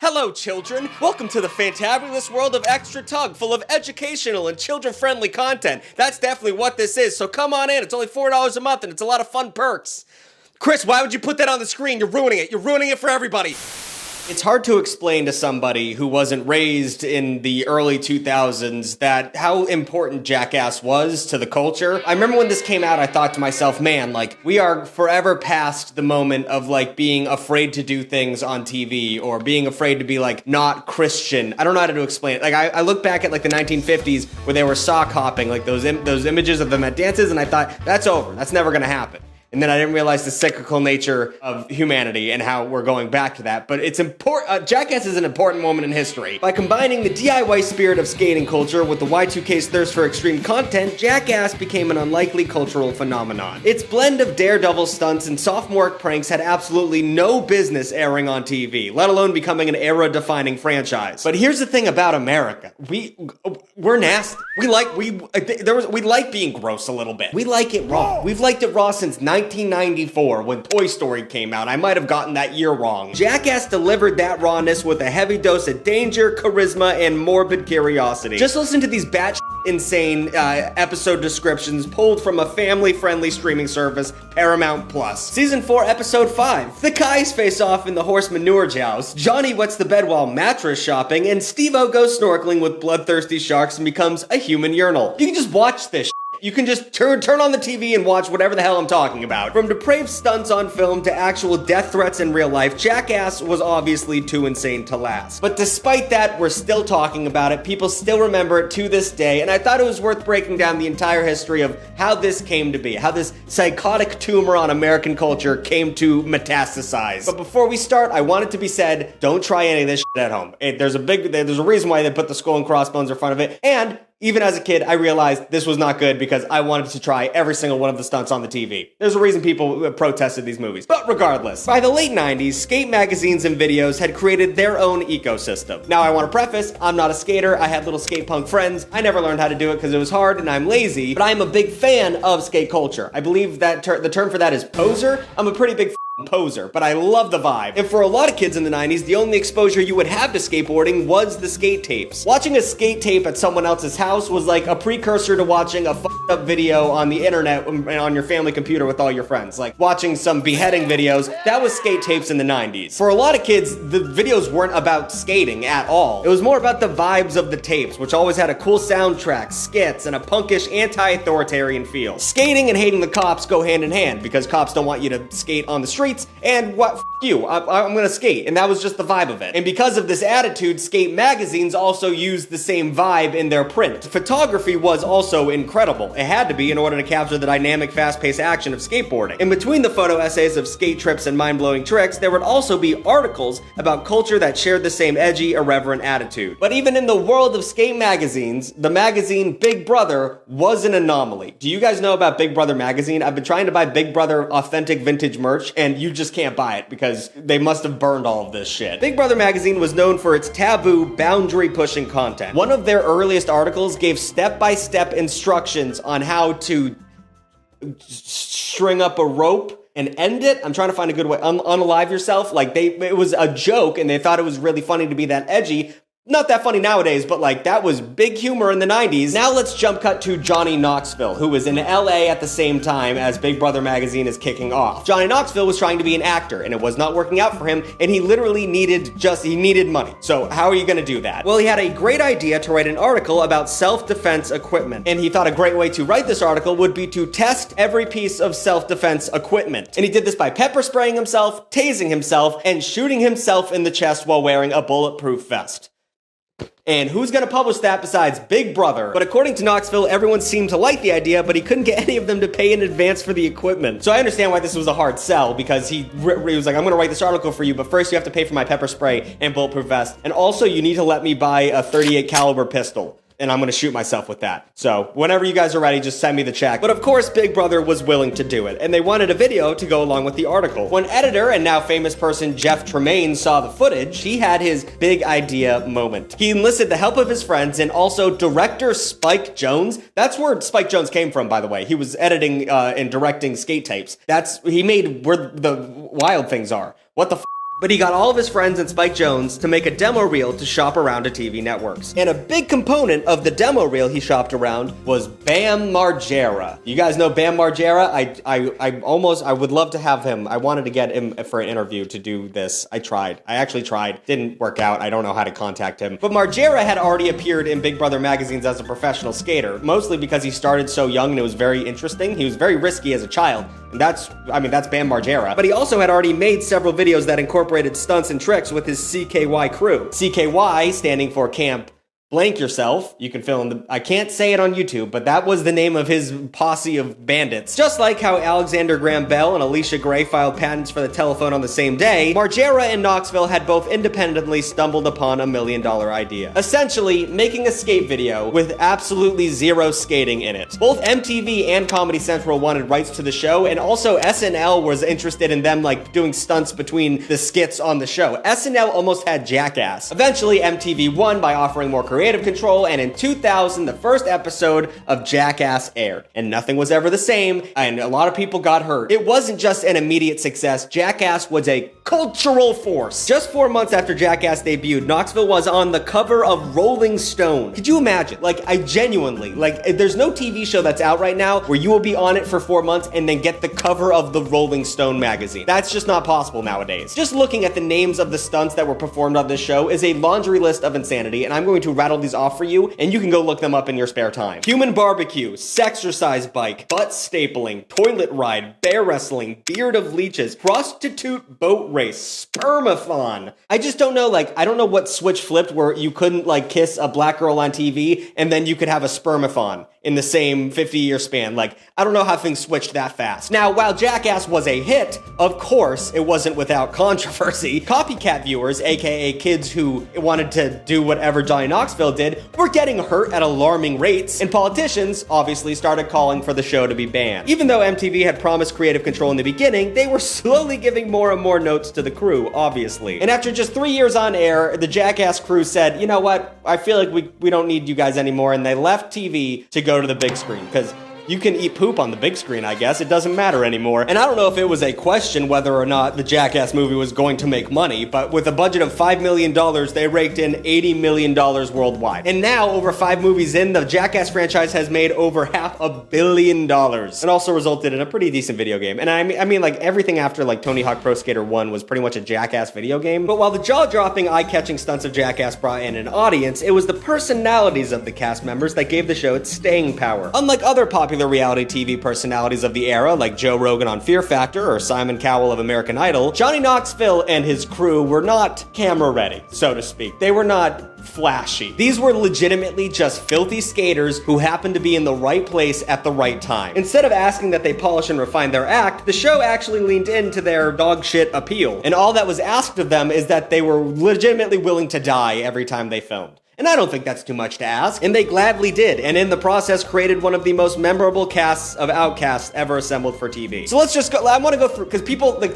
Hello, children! Welcome to the fantabulous world of Extra Tug, full of educational and children-friendly content. That's definitely what this is, so come on in. It's only $4 a month, and it's a lot of fun perks. Chris, why would you put that on the screen? You're ruining it. You're ruining it for everybody. It's hard to explain to somebody who wasn't raised in the early 2000s that how important Jackass was to the culture. I remember when this came out, I thought to myself, man, like, we are forever past the moment of, like, being afraid to do things on TV or being afraid to be, like, not Christian. I don't know how to explain it. Like, I look back at, like, the 1950s where they were sock hopping, like, those images of them at dances, and I thought, that's over. That's never gonna happen. And then I didn't realize the cyclical nature of humanity and how we're going back to that. But it's important. Jackass is an important moment in history. By combining the DIY spirit of skating culture with the Y2K's thirst for extreme content, Jackass became an unlikely cultural phenomenon. Its blend of daredevil stunts and sophomoric pranks had absolutely no business airing on TV, let alone becoming an era-defining franchise. But here's the thing about America: we're nasty. We like being gross a little bit. We like it raw. We've liked it raw since 1994 when Toy Story came out. I might have gotten that year wrong. Jackass delivered that rawness with a heavy dose of danger, charisma, and morbid curiosity. Just listen to these batshit insane episode descriptions pulled from a family-friendly streaming service, Paramount Plus. Season 4, Episode 5. The Kais face off in the horse manure joust, Johnny wets the bed while mattress shopping, and Steve-O goes snorkeling with bloodthirsty sharks and becomes a human urinal. You can just watch this. You can just turn on the TV and watch whatever the hell I'm talking about. From depraved stunts on film to actual death threats in real life, Jackass was obviously too insane to last. But despite that, we're still talking about it. People still remember it to this day, and I thought it was worth breaking down the entire history of how this came to be, how this psychotic tumor on American culture came to metastasize. But before we start, I want it to be said, don't try any of this shit at home. There's a reason why they put the skull and crossbones in front of it, and even as a kid, I realized this was not good because I wanted to try every single one of the stunts on the TV. There's a reason people protested these movies. But regardless, by the late 90s, skate magazines and videos had created their own ecosystem. Now, I want to preface, I'm not a skater. I had little skate punk friends. I never learned how to do it because it was hard and I'm lazy, but I'm a big fan of skate culture. I believe that the term for that is poser. I'm a pretty big poser, but I love the vibe. And for a lot of kids in the 90s, the only exposure you would have to skateboarding was the skate tapes. Watching a skate tape at someone else's house was like a precursor to watching a fucked up video on the internet on your family computer with all your friends. Like watching some beheading videos, that was skate tapes in the 90s. For a lot of kids, the videos weren't about skating at all. It was more about the vibes of the tapes, which always had a cool soundtrack, skits, and a punkish anti-authoritarian feel. Skating and hating the cops go hand in hand because cops don't want you to skate on the street. And what, f you, I'm gonna skate. And that was just the vibe of it. And because of this attitude, skate magazines also used the same vibe in their print. Photography was also incredible. It had to be in order to capture the dynamic, fast-paced action of skateboarding. In between the photo essays of skate trips and mind-blowing tricks, there would also be articles about culture that shared the same edgy, irreverent attitude. But even in the world of skate magazines, the magazine Big Brother was an anomaly. Do you guys know about Big Brother magazine? I've been trying to buy Big Brother authentic vintage merch, and you just can't buy it because they must have burned all of this shit. Big Brother magazine was known for its taboo, boundary-pushing content. One of their earliest articles gave step-by-step instructions on how to string up a rope and end it. I'm trying to find a good way. Unalive yourself. Like, it was a joke, and they thought it was really funny to be that edgy. Not that funny nowadays, but like that was big humor in the 90s. Now let's jump cut to Johnny Knoxville, who was in LA at the same time as Big Brother magazine is kicking off. Johnny Knoxville was trying to be an actor and it was not working out for him, and he literally needed money. So how are you gonna do that? Well, he had a great idea to write an article about self-defense equipment. And he thought a great way to write this article would be to test every piece of self-defense equipment. And he did this by pepper spraying himself, tasing himself, and shooting himself in the chest while wearing a bulletproof vest. And who's gonna publish that besides Big Brother? But according to Knoxville, everyone seemed to like the idea, but he couldn't get any of them to pay in advance for the equipment. So I understand why this was a hard sell, because he was like, I'm gonna write this article for you, but first you have to pay for my pepper spray and bulletproof vest. And also you need to let me buy a .38 caliber pistol. And I'm gonna shoot myself with that. So whenever you guys are ready, just send me the check. But of course, Big Brother was willing to do it, and they wanted a video to go along with the article. When editor and now famous person Jeff Tremaine saw the footage, he had his big idea moment. He enlisted the help of his friends and also director Spike Jonze. That's where Spike Jonze came from, by the way. He was editing and directing skate tapes. He made Where the Wild Things Are. What the f? But he got all of his friends and Spike Jonze to make a demo reel to shop around to TV networks. And a big component of the demo reel he shopped around was Bam Margera. You guys know Bam Margera? I would love to have him. I wanted to get him for an interview to do this. I actually tried. Didn't work out. I don't know how to contact him. But Margera had already appeared in Big Brother magazines as a professional skater, mostly because he started so young and it was very interesting. He was very risky as a child. And that's Bam Margera. But he also had already made several videos that incorporated stunts and tricks with his CKY crew. CKY standing for Camp Blank Yourself. You can fill in the... I can't say it on YouTube, but that was the name of his posse of bandits. Just like how Alexander Graham Bell and Alicia Gray filed patents for the telephone on the same day, Margera and Knoxville had both independently stumbled upon $1 million idea. Essentially, making a skate video with absolutely zero skating in it. Both MTV and Comedy Central wanted rights to the show, and also SNL was interested in them doing stunts between the skits on the show. SNL almost had Jackass. Eventually, MTV won by offering more creative control, and in 2000, the first episode of Jackass aired. And nothing was ever the same, and a lot of people got hurt. It wasn't just an immediate success, Jackass was a cultural force. Just 4 months after Jackass debuted, Knoxville was on the cover of Rolling Stone. Could you imagine? I genuinely, there's no TV show that's out right now where you will be on it for 4 months and then get the cover of the Rolling Stone magazine. That's just not possible nowadays. Just looking at the names of the stunts that were performed on this show is a laundry list of insanity, and I'm going to rattle these off for you, and you can go look them up in your spare time. Human barbecue, sexercise bike, butt stapling, toilet ride, bear wrestling, beard of leeches, prostitute boat race, spermathon. I just don't know, I don't know what switch flipped where you couldn't, kiss a black girl on TV, and then you could have a spermathon in the same 50-year span. I don't know how things switched that fast. Now, while Jackass was a hit, of course, it wasn't without controversy. Copycat viewers, aka kids who wanted to do whatever Johnny Knoxville did, were getting hurt at alarming rates, and politicians obviously started calling for the show to be banned. Even though MTV had promised creative control in the beginning, they were slowly giving more and more notes to the crew, obviously. And after just 3 years on air, the Jackass crew said, you know what, I feel like we don't need you guys anymore, and they left TV to go to the big screen, because you can eat poop on the big screen, I guess. It doesn't matter anymore. And I don't know if it was a question whether or not the Jackass movie was going to make money, but with a budget of $5 million, they raked in $80 million worldwide. And now, over 5 movies in, the Jackass franchise has made over $500 million, and also resulted in a pretty decent video game. And I mean, everything after, Tony Hawk Pro Skater 1 was pretty much a Jackass video game. But while the jaw-dropping, eye-catching stunts of Jackass brought in an audience, it was the personalities of the cast members that gave the show its staying power. Unlike other popular reality TV personalities of the era, like Joe Rogan on Fear Factor or Simon Cowell of American Idol, Johnny Knoxville and his crew were not camera ready, so to speak. They were not flashy. These were legitimately just filthy skaters who happened to be in the right place at the right time. Instead of asking that they polish and refine their act, the show actually leaned into their dog shit appeal. And all that was asked of them is that they were legitimately willing to die every time they filmed. And I don't think that's too much to ask. And they gladly did, and in the process created one of the most memorable casts of outcasts ever assembled for TV. So let's just go, I want to go through, because people, Bam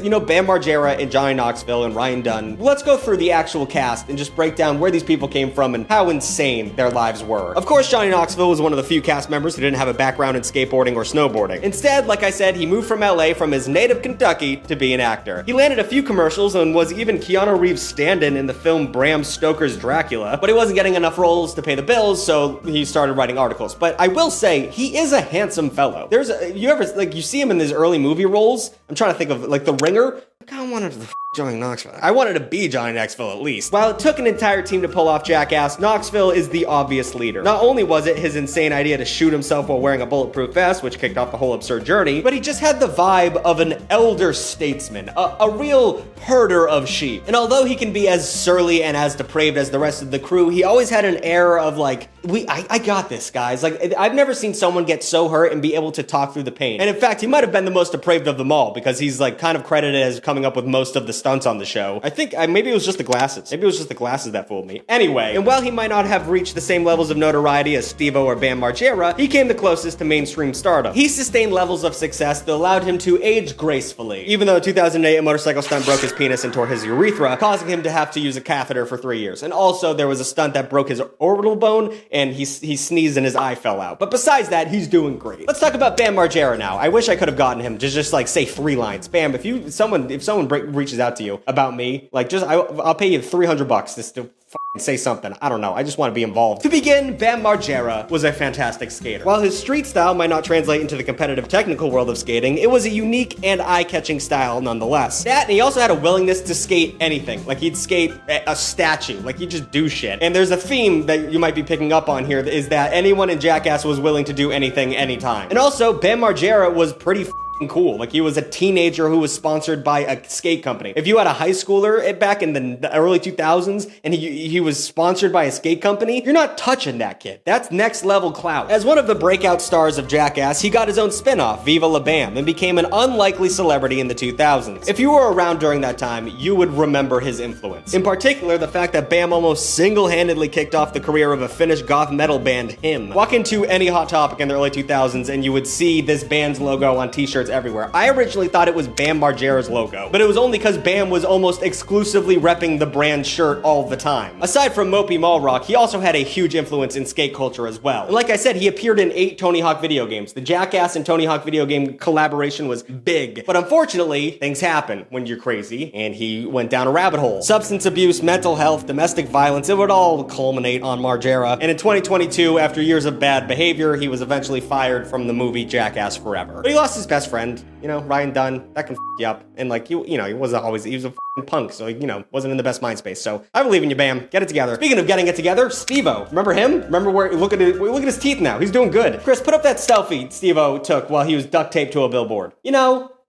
Margera and Johnny Knoxville and Ryan Dunn, let's go through the actual cast and just break down where these people came from and how insane their lives were. Of course, Johnny Knoxville was one of the few cast members who didn't have a background in skateboarding or snowboarding. Instead, like I said, he moved from LA from his native Kentucky to be an actor. He landed a few commercials and was even Keanu Reeves' stand-in in the film Bram Stoker's Dracula, but he wasn't getting enough roles to pay the bills, so he started writing articles. But I will say, he is a handsome fellow. You see him in his early movie roles. I'm trying to think of, The Ringer. I kind of wanted to Johnny Knoxville. I wanted to be Johnny Knoxville at least. While it took an entire team to pull off Jackass, Knoxville is the obvious leader. Not only was it his insane idea to shoot himself while wearing a bulletproof vest, which kicked off the whole absurd journey, but he just had the vibe of an elder statesman, a real herder of sheep. And although he can be as surly and as depraved as the rest of the crew, he always had an air of I got this, guys. I've never seen someone get so hurt and be able to talk through the pain. And in fact, he might have been the most depraved of them all, because he's kind of credited as coming up with most of the stunts on the show. I think maybe it was just the glasses. Maybe it was just the glasses that fooled me. Anyway, and while he might not have reached the same levels of notoriety as Steve-O or Bam Margera, he came the closest to mainstream stardom. He sustained levels of success that allowed him to age gracefully, even though in 2008 a motorcycle stunt broke his penis and tore his urethra, causing him to have to use a catheter for 3 years. And also there was a stunt that broke his orbital bone and he sneezed and his eye fell out. But besides that, he's doing great. Let's talk about Bam Margera now. I wish I could have gotten him to just like say 3 lines. Bam, if someone reaches out to you about me, like I'll pay you $300 just to say something. I don't know. I just want to be involved. To begin, Bam Margera was a fantastic skater. While his street style might not translate into the competitive technical world of skating, it was a unique and eye-catching style nonetheless. That, and he also had a willingness to skate anything. Like he'd skate a statue. Like he'd just do shit. And there's a theme that you might be picking up on here is that anyone in Jackass was willing to do anything, anytime. And also, Bam Margera was pretty cool. Like he was a teenager who was sponsored by a skate company. If you had a high schooler back in the early 2000s and he was sponsored by a skate company, you're not touching that kid. That's next level clout. As one of the breakout stars of Jackass, he got his own spin-off, Viva La Bam, and became an unlikely celebrity in the 2000s. If you were around during that time, you would remember his influence. In particular, the fact that Bam almost single-handedly kicked off the career of a Finnish goth metal band, Him. Walk into any Hot Topic in the early 2000s and you would see this band's logo on t-shirts everywhere. I originally thought it was Bam Margera's logo, but it was only because Bam was almost exclusively repping the brand shirt all the time. Aside from Mopey Mallrock, he also had a huge influence in skate culture as well. And like I said, he appeared in 8 Tony Hawk video games. The Jackass and Tony Hawk video game collaboration was big. But unfortunately, things happen when you're crazy, and he went down a rabbit hole. Substance abuse, mental health, domestic violence, it would all culminate on Margera. And in 2022, after years of bad behavior, he was eventually fired from the movie Jackass Forever. But he lost his best friend. You know, Ryan Dunn, that can f you up. And like, he was a punk, so, wasn't in the best mind space. So I believe in you, Bam. Get it together. Speaking of getting it together, Steve-O. Remember him? Remember look at his teeth now. He's doing good. Chris, put up that selfie Steve-O took while he was duct taped to a billboard.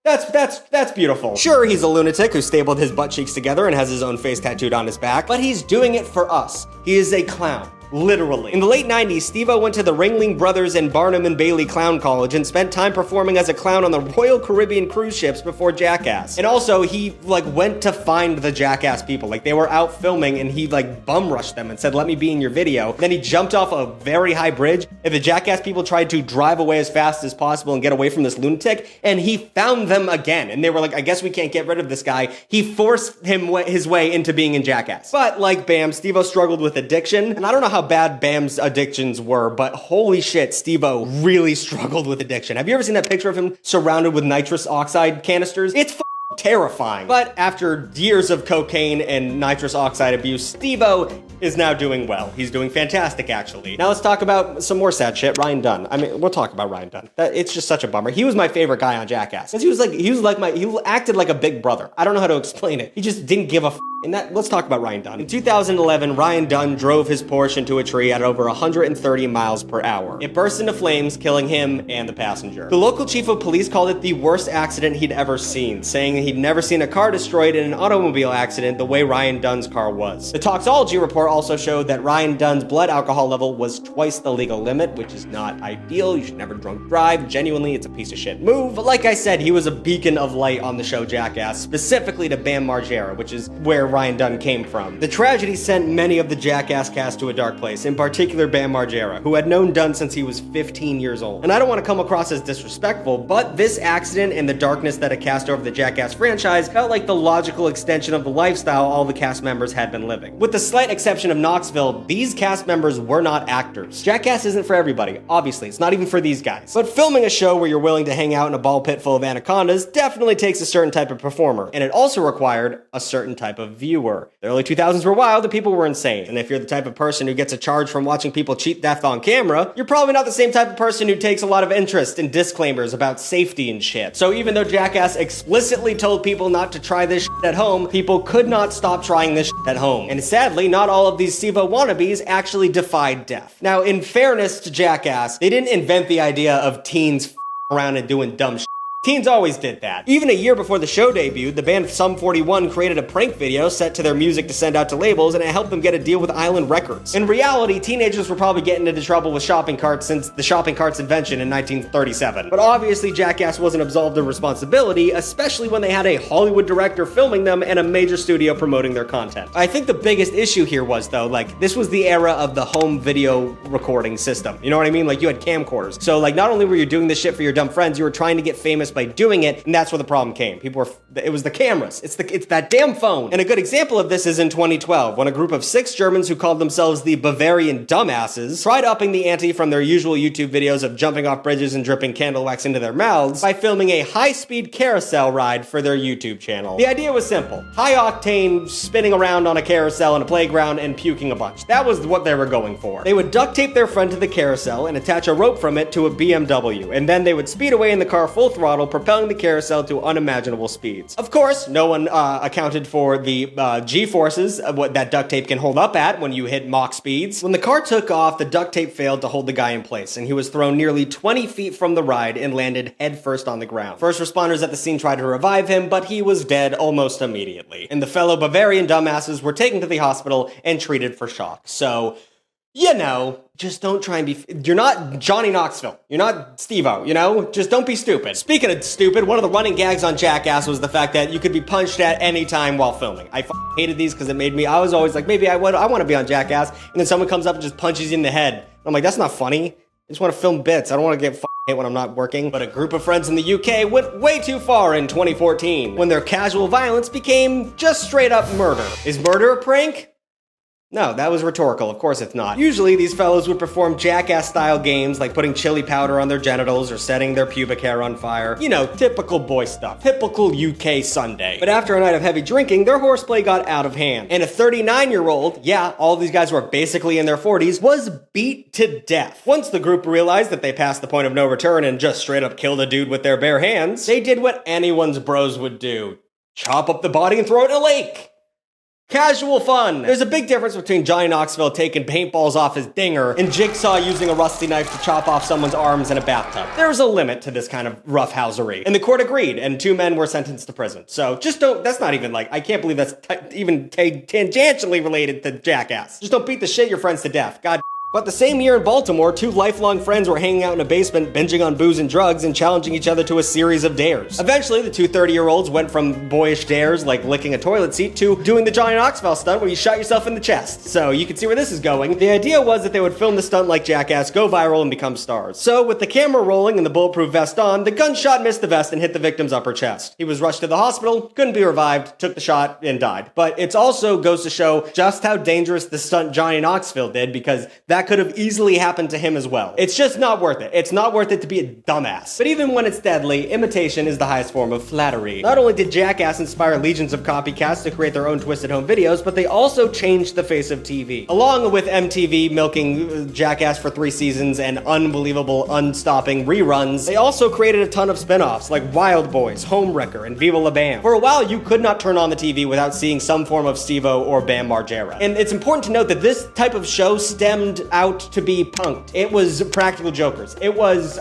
That's beautiful. Sure, he's a lunatic who stapled his butt cheeks together and has his own face tattooed on his back, but he's doing it for us. He is a clown. Literally. In the late 90s, Steve-O went to the Ringling Brothers and Barnum and Bailey Clown College and spent time performing as a clown on the Royal Caribbean cruise ships before Jackass. And also, he went to find the Jackass people. Like, they were out filming and he bum rushed them and said, "Let me be in your video." Then he jumped off a very high bridge. And the Jackass people tried to drive away as fast as possible and get away from this lunatic, and he found them again. And they were like, "I guess we can't get rid of this guy." He forced his way into being in Jackass. But like Bam, Steve-O struggled with addiction, and I don't know how bad Bam's addictions were, but holy shit, Steve-O really struggled with addiction. Have you ever seen that picture of him surrounded with nitrous oxide canisters? It's terrifying. But after years of cocaine and nitrous oxide abuse, Steve-O is now doing well. He's doing fantastic, actually. Now let's talk about some more sad shit. Ryan Dunn. I mean, we'll talk about Ryan Dunn. It's just such a bummer. He was my favorite guy on Jackass. Because he acted like a big brother. I don't know how to explain it. He just didn't give a f. Let's talk about Ryan Dunn. In 2011, Ryan Dunn drove his Porsche into a tree at over 130 miles per hour. It burst into flames, killing him and the passenger. The local chief of police called it the worst accident he'd ever seen, saying he'd never seen a car destroyed in an automobile accident the way Ryan Dunn's car was. The toxicology report also showed that Ryan Dunn's blood alcohol level was twice the legal limit, which is not ideal. You should never drunk drive. Genuinely, it's a piece of shit move. But like I said, he was a beacon of light on the show Jackass, specifically to Bam Margera, which is where Ryan Dunn came from. The tragedy sent many of the Jackass cast to a dark place, in particular Bam Margera, who had known Dunn since he was 15 years old. And I don't want to come across as disrespectful, but this accident and the darkness that it cast over the Jackass franchise felt like the logical extension of the lifestyle all the cast members had been living. With the slight exception of Knoxville, these cast members were not actors. Jackass isn't for everybody, obviously. It's not even for these guys. But filming a show where you're willing to hang out in a ball pit full of anacondas definitely takes a certain type of performer, and it also required a certain type of viewer. The early 2000s were wild, the people were insane. And if you're the type of person who gets a charge from watching people cheat death on camera, you're probably not the same type of person who takes a lot of interest in disclaimers about safety and shit. So even though Jackass explicitly told people not to try this shit at home, people could not stop trying this shit at home. And sadly, not all of these Steve-O wannabes actually defied death. Now, in fairness to Jackass, they didn't invent the idea of teens around and doing dumb shit. Teens always did that. Even a year before the show debuted, the band Sum 41 created a prank video set to their music to send out to labels, and it helped them get a deal with Island Records. In reality, teenagers were probably getting into trouble with shopping carts since the shopping cart's invention in 1937. But obviously, Jackass wasn't absolved of responsibility, especially when they had a Hollywood director filming them and a major studio promoting their content. I think the biggest issue here was, though, this was the era of the home video recording system. You know what I mean? You had camcorders. So, not only were you doing this shit for your dumb friends, you were trying to get famous by doing it, and that's where the problem came. It was the cameras. It's that damn phone. And a good example of this is in 2012, when a group of 6 Germans who called themselves the Bavarian Dumbasses tried upping the ante from their usual YouTube videos of jumping off bridges and dripping candle wax into their mouths by filming a high-speed carousel ride for their YouTube channel. The idea was simple. High-octane, spinning around on a carousel in a playground and puking a bunch. That was what they were going for. They would duct tape their friend to the carousel and attach a rope from it to a BMW, and then they would speed away in the car full throttle, propelling the carousel to unimaginable speeds. Of course, no one accounted for the G-forces, what that duct tape can hold up at when you hit Mach speeds. When the car took off, the duct tape failed to hold the guy in place, and he was thrown nearly 20 feet from the ride and landed headfirst on the ground. First responders at the scene tried to revive him, but he was dead almost immediately. And the fellow Bavarian dumbasses were taken to the hospital and treated for shock. So, you know, just don't try and be... You're not Johnny Knoxville. You're not Steve-O, you know? Just don't be stupid. Speaking of stupid, one of the running gags on Jackass was the fact that you could be punched at any time while filming. I hated these because it made me... I was always like, maybe I want to be on Jackass, and then someone comes up and just punches you in the head. I'm like, that's not funny. I just want to film bits. I don't want to get hit when I'm not working. But a group of friends in the UK went way too far in 2014 when their casual violence became just straight up murder. Is murder a prank? No, that was rhetorical. Of course it's not. Usually, these fellows would perform Jackass-style games like putting chili powder on their genitals or setting their pubic hair on fire. You know, typical boy stuff. Typical UK Sunday. But after a night of heavy drinking, their horseplay got out of hand. And a 39-year-old, yeah, all these guys were basically in their 40s, was beat to death. Once the group realized that they passed the point of no return and just straight up killed a dude with their bare hands, they did what anyone's bros would do. Chop up the body and throw it in a lake. Casual fun. There's a big difference between Johnny Knoxville taking paintballs off his dinger and Jigsaw using a rusty knife to chop off someone's arms in a bathtub. There's a limit to this kind of roughhousery. And the court agreed, and 2 men were sentenced to prison. So just don't, that's not even like, I can't believe that's even tangentially related to Jackass. Just don't beat the shit your friends to death. God. But the same year in Baltimore, 2 lifelong friends were hanging out in a basement, binging on booze and drugs, and challenging each other to a series of dares. Eventually, the 2 30-year-olds went from boyish dares, like licking a toilet seat, to doing the Johnny Knoxville stunt where you shot yourself in the chest. So you can see where this is going. The idea was that they would film the stunt like Jackass, go viral, and become stars. So with the camera rolling and the bulletproof vest on, the gunshot missed the vest and hit the victim's upper chest. He was rushed to the hospital, couldn't be revived, took the shot, and died. But it also goes to show just how dangerous the stunt Johnny Knoxville did, because that could have easily happened to him as well. It's just not worth it. It's not worth it to be a dumbass. But even when it's deadly, imitation is the highest form of flattery. Not only did Jackass inspire legions of copycats to create their own twisted home videos, but they also changed the face of TV. Along with MTV milking Jackass for 3 seasons and unbelievable, unstopping reruns, they also created a ton of spin-offs like Wild Boys, Homewrecker, and Viva La Bam. For a while, you could not turn on the TV without seeing some form of Steve-O or Bam Margera. And it's important to note that this type of show stemmed out to be punked. It was Practical Jokers. It was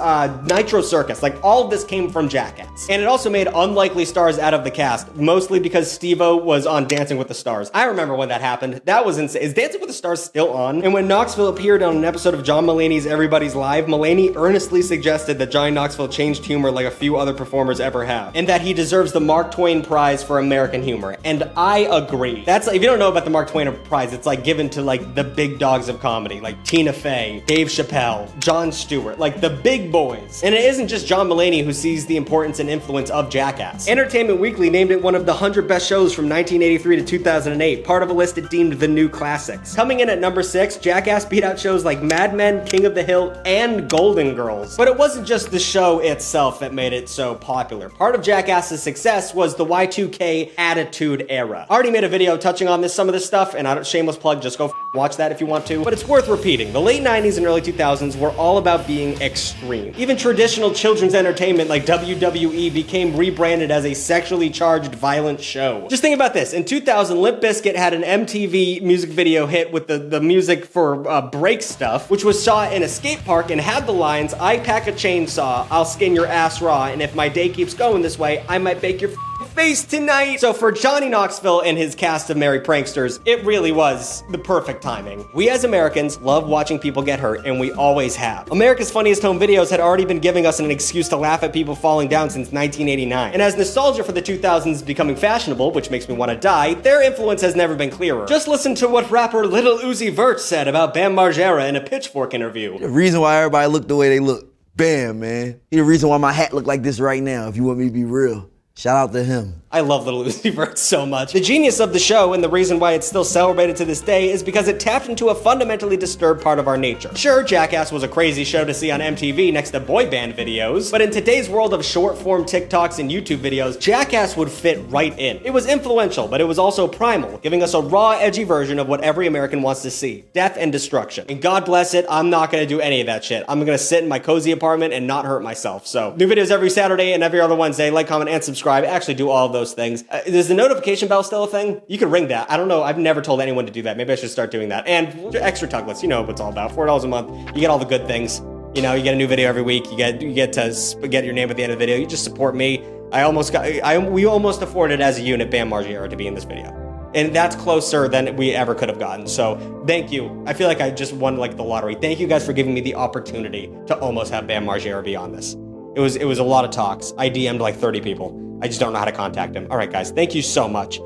Nitro Circus. Like, all of this came from Jackass. And it also made unlikely stars out of the cast, mostly because Steve-O was on Dancing with the Stars. I remember when that happened. That was insane. Is Dancing with the Stars still on? And when Knoxville appeared on an episode of John Mulaney's Everybody's Live, Mulaney earnestly suggested that Johnny Knoxville changed humor like a few other performers ever have, and that he deserves the Mark Twain Prize for American humor. And I agree. That's, if you don't know about the Mark Twain Prize, it's like given to like the big dogs of comedy, like Tina Fey, Dave Chappelle, Jon Stewart, like the big boys. And it isn't just John Mulaney who sees the importance and influence of Jackass. Entertainment Weekly named it one of the 100 best shows from 1983 to 2008, part of a list it deemed the new classics. Coming in at number 6, Jackass beat out shows like Mad Men, King of the Hill, and Golden Girls. But it wasn't just the show itself that made it so popular. Part of Jackass's success was the Y2K attitude era. I already made a video touching on some of this stuff, and shameless plug, just go watch that if you want to. But it's worth repeating. The late 90s and early 2000s were all about being extreme. Even traditional children's entertainment like WWE became rebranded as a sexually charged, violent show. Just think about this. In 2000, Limp Bizkit had an MTV music video hit with the music for Break Stuff, which was shot in a skate park and had the lines, "I pack a chainsaw, I'll skin your ass raw, and if my day keeps going this way, I might bake your face tonight." So for Johnny Knoxville and his cast of merry pranksters, it really was the perfect timing. We as Americans love watching people get hurt, and we always have. America's Funniest Home Videos had already been giving us an excuse to laugh at people falling down since 1989. And as nostalgia for the 2000s is becoming fashionable, which makes me want to die, their influence has never been clearer. Just listen to what rapper Lil Uzi Vert said about Bam Margera in a Pitchfork interview. The reason why everybody look the way they look Bam, man. He the reason why my hat look like this right now, if you want me to be real. Shout out to him. I love Little Uzi Vert so much. The genius of the show, and the reason why it's still celebrated to this day, is because it tapped into a fundamentally disturbed part of our nature. Sure, Jackass was a crazy show to see on MTV next to boy band videos, but in today's world of short-form TikToks and YouTube videos, Jackass would fit right in. It was influential, but it was also primal, giving us a raw, edgy version of what every American wants to see: death and destruction. And God bless it, I'm not gonna do any of that shit. I'm gonna sit in my cozy apartment and not hurt myself. So, new videos every Saturday and every other Wednesday. Like, comment, and subscribe. Actually do all of those things. Is the notification bell still a thing? You could ring that. I don't know. I've never told anyone to do that. Maybe I should start doing that. And extra Tuglets, you know what it's all about. $4 a month. You get all the good things. You know, you get a new video every week. You get to get your name at the end of the video. You just support me. We almost afforded as a unit Bam Margera to be in this video. And that's closer than we ever could have gotten. So thank you. I feel like I just won like the lottery. Thank you guys for giving me the opportunity to almost have Bam Margera be on this. It was a lot of talks. I DM'd like 30 people. I just don't know how to contact him. All right, guys, thank you so much.